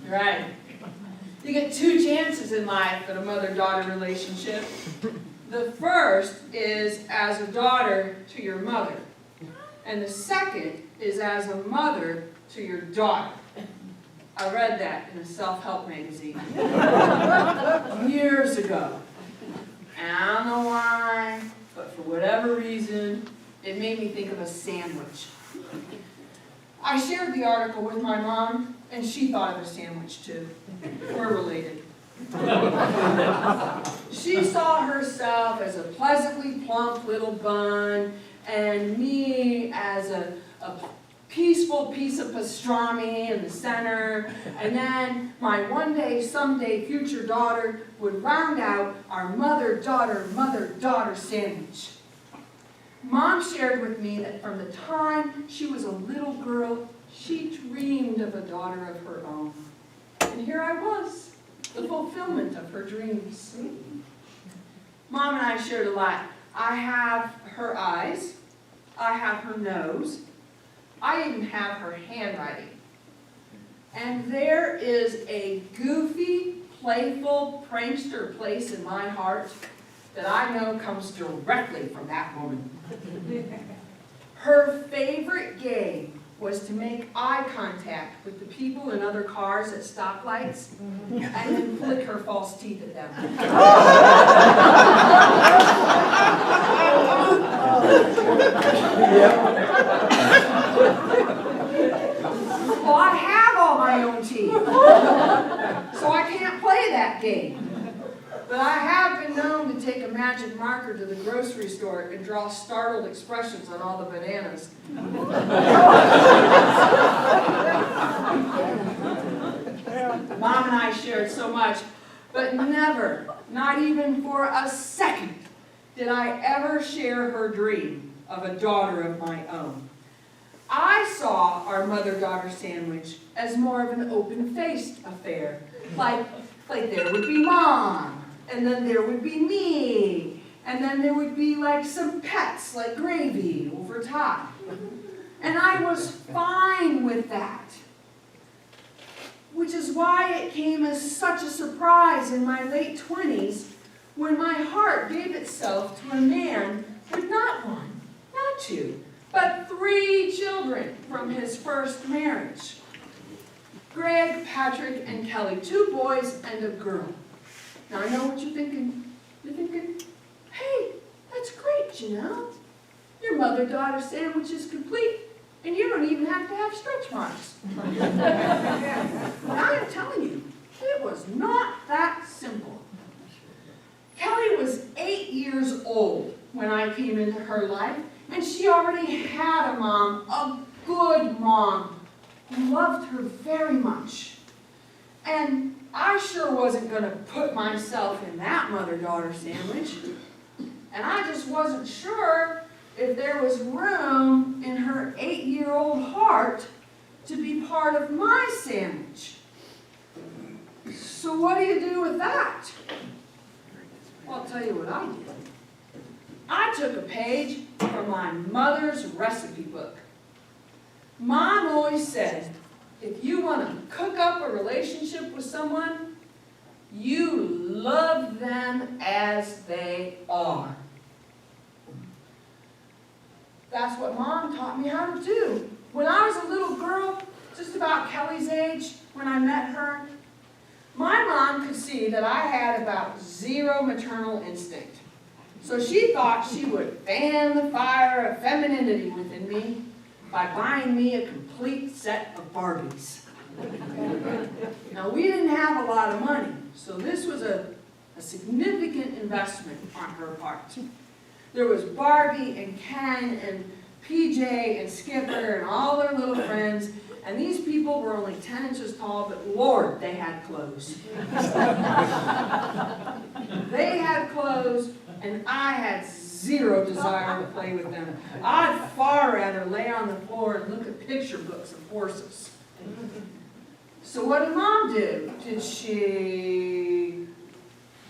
Right. You get two chances in life in a mother-daughter relationship. The first is as a daughter to your mother. And the second is as a mother to your daughter. I read that in a self-help magazine years ago. And I don't know why, but for whatever reason, it made me think of a sandwich. I shared the article with my mom, and she thought of a sandwich too. We're related. She saw herself as a pleasantly plump little bun, and me as a peaceful piece of pastrami in the center, and then my one day, someday future daughter would round out our mother-daughter sandwich. Mom shared with me that from the time she was a little girl, she dreamed of a daughter of her own. And here I was, the fulfillment of her dreams. Mom and I shared a lot. I have her eyes, I have her nose, I even have her handwriting. And there is a goofy, playful, prankster place in my heart that I know comes directly from that woman. Her favorite game was to make eye contact with the people in other cars at stoplights and then flick her false teeth at them. Well, I have all my own teeth, so I can't play that game. But I have been known to take a magic marker to the grocery store and draw startled expressions on all the bananas. Mom and I shared so much, but never, not even for a second, did I ever share her dream of a daughter of my own. I saw our mother-daughter sandwich as more of an open-faced affair. Like there would be Mom, and then there would be me, and then there would be like some pets, like gravy over top. And I was fine with that. Which is why it came as such a surprise in my late 20s when my heart gave itself to a man with not one, not two, but 3 children from his first marriage. Greg, Patrick, and Kelly, 2 boys and a girl. Now I know what you're thinking. You're thinking, hey, that's great, you know. Your mother-daughter sandwich is complete, and you don't even have to have stretch marks. But I am telling you, it was not that simple. Kelly was 8 years old when I came into her life, and she already had a mom, a good mom, who loved her very much. And I sure wasn't going to put myself in that mother-daughter sandwich. And I just wasn't sure if there was room in her 8-year-old heart to be part of my sandwich. So what do you do with that? Well, I'll tell you what I did. I took a page from my mother's recipe book. Mom always said, if you want to cook up a relationship with someone, you love them as they are. That's what Mom taught me how to do. When I was a little girl, just about Kelly's age, when I met her, my mom could see that I had about 0 maternal instinct. So she thought she would fan the fire of femininity within me by buying me a complete set of Barbies. Now, we didn't have a lot of money, so this was a significant investment on her part. There was Barbie and Ken and PJ and Skipper and all their little friends, and these people were only 10 inches tall, but Lord, they had clothes. They had clothes, and I had 0 desire to play with them. I'd far rather lay on the floor and look at picture books of horses. So what did Mom do? Did she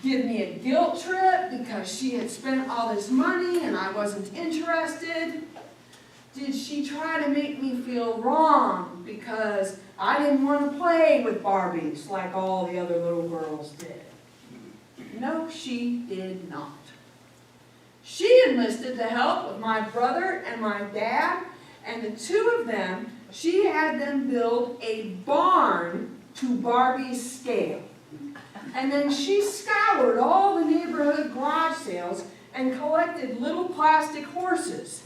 give me a guilt trip because she had spent all this money and I wasn't interested? did she try to make me feel wrong because I didn't want to play with Barbies like all the other little girls did? No, she did not. She enlisted the help of my brother and my dad, and the two of them, she had them build a barn to Barbie's scale. And then she scoured all the neighborhood garage sales and collected little plastic horses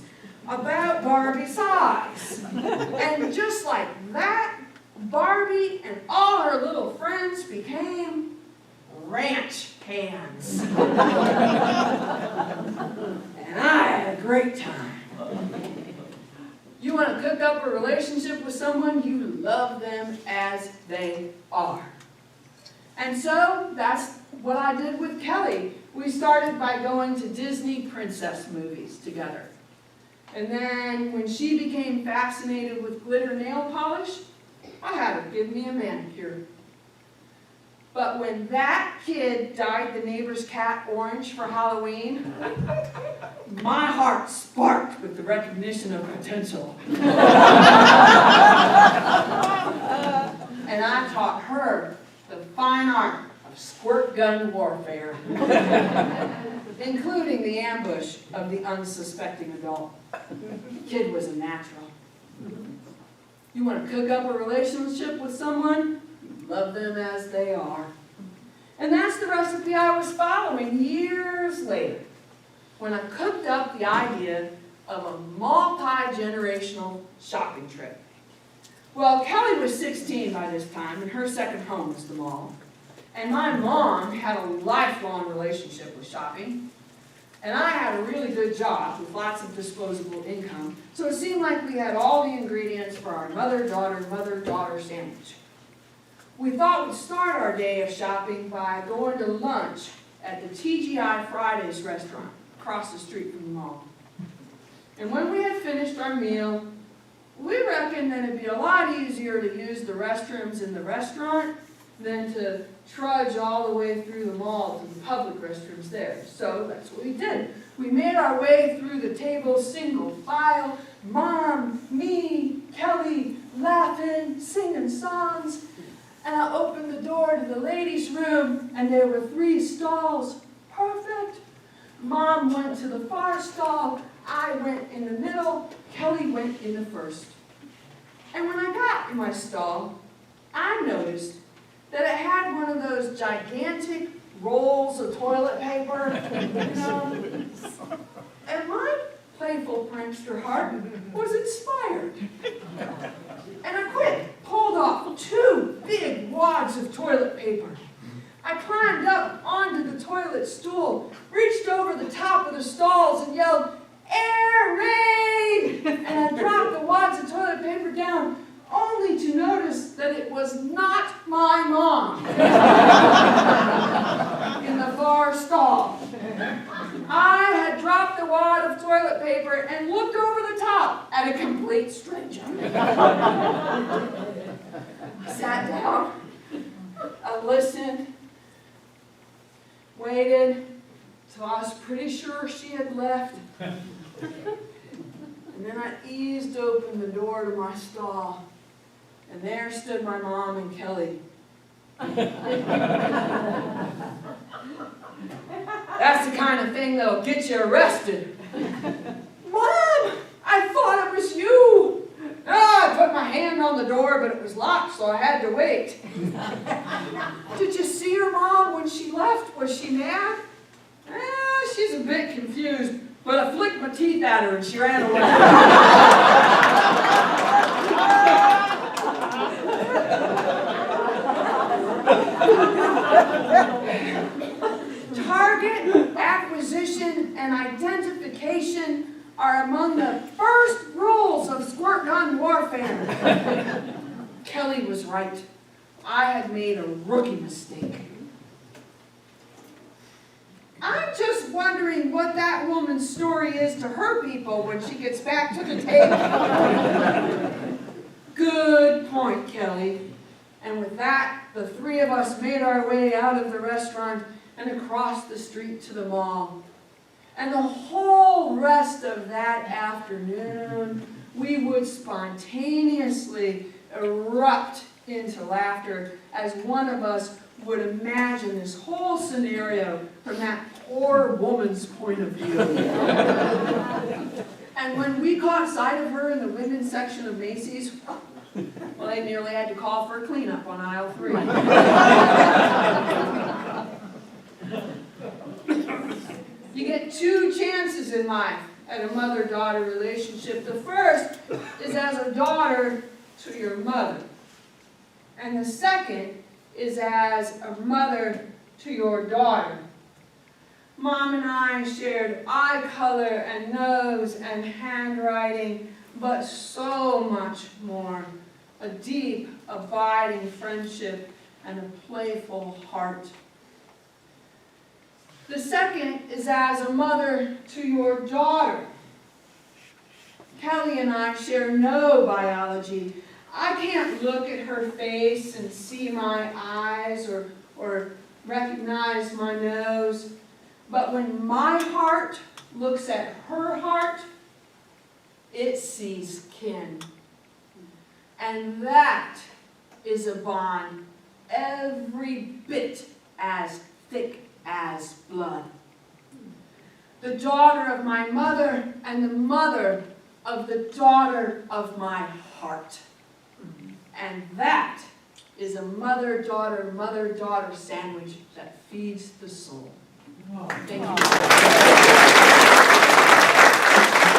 about Barbie's size. And just like that, Barbie and all her little friends became ranch hands. And I had a great time. You want to cook up a relationship with someone, you love them as they are. And so that's what I did with Kelly. We started by going to Disney princess movies together. And then when she became fascinated with glitter nail polish, I had her give me a manicure. But when that kid dyed the neighbor's cat orange for Halloween, my heart sparked with the recognition of potential. And I taught her the fine art of squirt gun warfare, including the ambush of the unsuspecting adult. The kid was a natural. You want to cook up a relationship with someone? Love them as they are. And that's the recipe I was following years later, when I cooked up the idea of a multi-generational shopping trip. Well, Kelly was 16 by this time, and her second home was the mall. And my mom had a lifelong relationship with shopping. And I had a really good job with lots of disposable income, so it seemed like we had all the ingredients for our mother-daughter sandwich. We thought we'd start our day of shopping by going to lunch at the TGI Fridays restaurant across the street from the mall. And when we had finished our meal, we reckoned that it'd be a lot easier to use the restrooms in the restaurant than to trudge all the way through the mall to the public restrooms there. So that's what we did. We made our way through the tables single file, Mom, me, Kelly, laughing, singing songs. And I opened the door to the ladies' room, and there were 3 stalls. Perfect. Mom went to the far stall, I went in the middle, Kelly went in the first. And when I got in my stall, I noticed that it had one of those gigantic rolls of toilet paper, you know. And my playful prankster heart was inspired. And I quick pulled off 2 big wads of toilet paper. I climbed up onto the toilet stool, reached over the top of the stalls and yelled, "Air raid!" And I dropped the wads of toilet paper down, only to notice that it was not my mom in the far stall. I had dropped the wad of toilet paper and looked over the top at a complete stranger. I sat down, I listened, waited till I was pretty sure she had left. And then I eased open the door to my stall, and there stood my mom and Kelly. That's the kind of thing that'll get you arrested. Mom, I thought it was you. Oh, I put my hand on the door, but it was locked, so I had to wait. Did you see her, Mom, when she left? Was she mad? She's a bit confused, but I flicked my teeth at her and she ran away. Target acquisition and identification are among the first rules of squirt gun warfare. Kelly was right. I had made a rookie mistake. I'm just wondering what that woman's story is to her people when she gets back to the table. Good point, Kelly. And with that, the 3 of us made our way out of the restaurant and across the street to the mall. And the whole rest of that afternoon we would spontaneously erupt into laughter as one of us would imagine this whole scenario from that poor woman's point of view. And when we caught sight of her in the women's section of Macy's, well, they nearly had to call for a cleanup on aisle 3. You get 2 chances in life at a mother-daughter relationship. The first is as a daughter to your mother. And the second is as a mother to your daughter. Mom and I shared eye color and nose and handwriting, but so much more. A deep, abiding friendship and a playful heart. The second is as a mother to your daughter. Kelly and I share no biology. I can't look at her face and see my eyes or recognize my nose. But when my heart looks at her heart, it sees kin. And that is a bond every bit as thick as blood. The daughter of my mother and the mother of the daughter of my heart. And that is a mother-daughter sandwich that feeds the soul. Thank you.